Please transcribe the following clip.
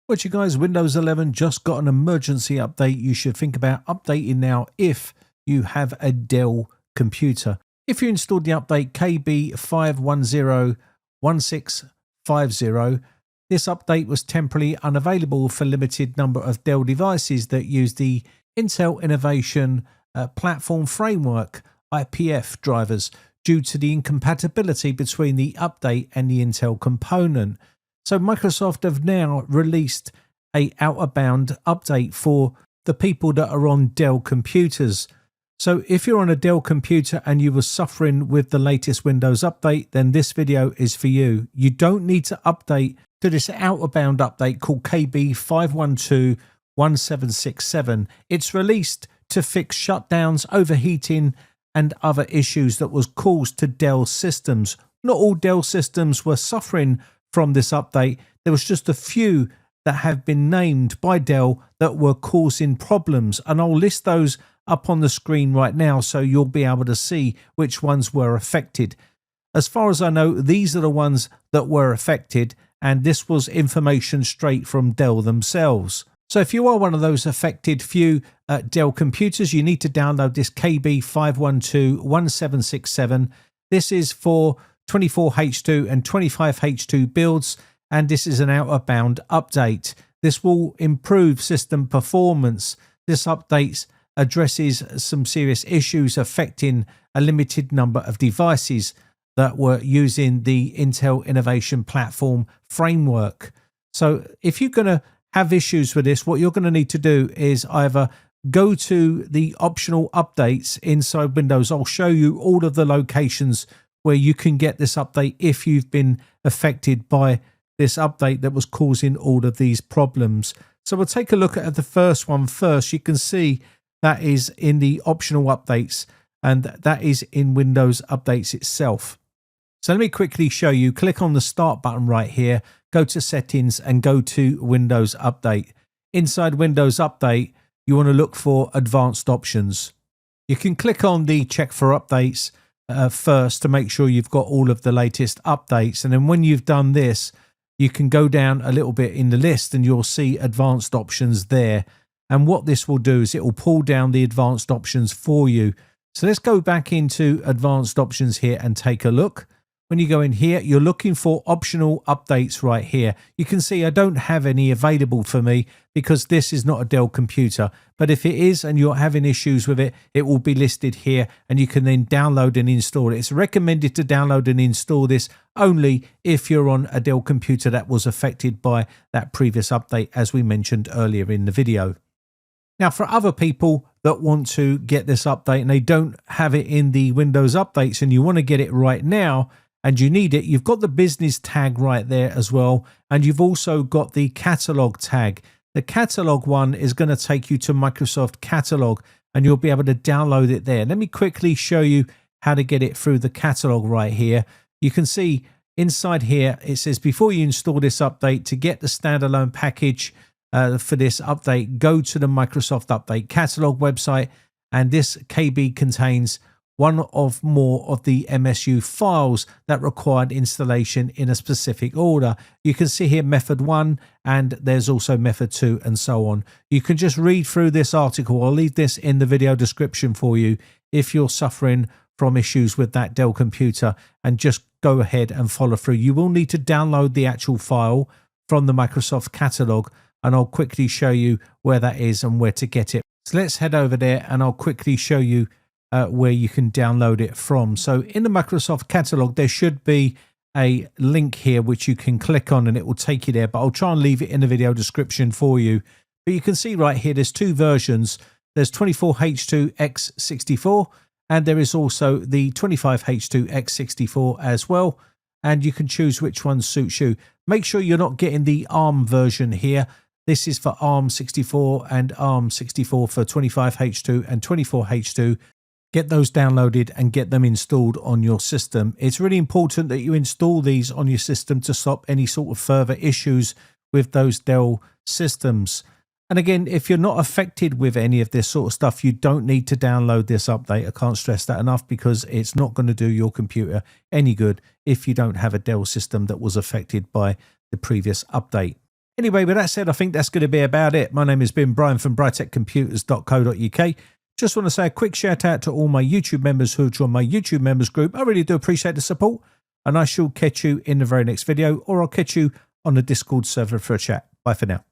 What you guys, Windows 11 just got an emergency update. You should think about updating now if you have a Dell computer. If you installed the update KB5101650, this update was temporarily unavailable for limited number of Dell devices that use the Intel Innovation Platform Framework IPF drivers due to the incompatibility between the update and the Intel component. So Microsoft have now released a out-of-bound update for the people that are on Dell computers. So if you're on a Dell computer and you were suffering with the latest Windows update, then this video is for you. You don't need to update to this out-of-bound update called KB5121767. It's released to fix shutdowns, overheating, and other issues that was caused to Dell systems. Not all Dell systems were suffering from this update. There was just a few that have been named by Dell that were causing problems, and I'll list those up on the screen right now so you'll be able to see which ones were affected. As far as I know, these are the ones that were affected, and this was information straight from Dell themselves. So if you are one of those affected few Dell computers, you need to download this KB5121767. This is for 24H2 and 25H2 builds, and this is an out-of-bound update. This will improve system performance. This update addresses some serious issues affecting a limited number of devices that were using the Intel Innovation Platform Framework. So if you're going to have issues with this, what you're going to need to do is either go to the optional updates inside Windows. I'll show you all of the locations where you can get this update if you've been affected by this update that was causing all of these problems. So we'll take a look at the first one first. You can see that is in the optional updates, and that is in Windows Updates itself. So let me quickly show you. Click on the Start button right here, go to Settings and go to Windows Update. Inside Windows Update, you want to look for Advanced Options. You can click on the Check for Updates first to make sure you've got all of the latest updates, and then when you've done this, you can go down a little bit in the list and you'll see Advanced Options there. And what this will do is it will pull down the advanced options for you. So let's go back into Advanced Options here and take a look. When you go in here, you're looking for optional updates right here. You can see I don't have any available for me because this is not a Dell computer. But if it is and you're having issues with it, it will be listed here and you can then download and install it. It's recommended to download and install this only if you're on a Dell computer that was affected by that previous update, as we mentioned earlier in the video. Now, for other people that want to get this update and they don't have it in the Windows updates and you want to get it right now, and you need it, you've got the business tag right there as well, and you've also got the catalog tag. The catalog one is going to take you to Microsoft Catalog and you'll be able to download it there. Let me quickly show you how to get it through the catalog right here. You can see inside here it says before you install this update, to get the standalone package for this update, go to the Microsoft Update Catalog website, and this KB contains one of more of the MSU files that required installation in a specific order. You can see here method 1, and there's also method 2, and so on. You can just read through this article. I'll leave this in the video description for you if you're suffering from issues with that Dell computer, and just go ahead and follow through. You will need to download the actual file from the Microsoft Catalog, and I'll quickly show you where that is and where to get it. So let's head over there and I'll quickly show you where you can download it from. So in the Microsoft Catalog, there should be a link here which you can click on and it will take you there, but I'll try and leave it in the video description for you. But you can see right here, there's two versions. There's 24H2X64 and there is also the 25H2X64 as well. And you can choose which one suits you. Make sure you're not getting the ARM version here. This is for ARM64 and ARM64 for 25H2 and 24H2. Get those downloaded and get them installed on your system. It's really important that you install these on your system to stop any sort of further issues with those Dell systems. And again, if you're not affected with any of this sort of stuff, you don't need to download this update. I can't stress that enough because it's not going to do your computer any good if you don't have a Dell system that was affected by the previous update. Anyway, with that said, I think that's going to be about it. My name has been Brian from briteccomputers.co.uk. Just want to say a quick shout out to all my YouTube members who have joined my YouTube members group. I really do appreciate the support, and I shall catch you in the very next video, or I'll catch you on the Discord server for a chat. Bye for now.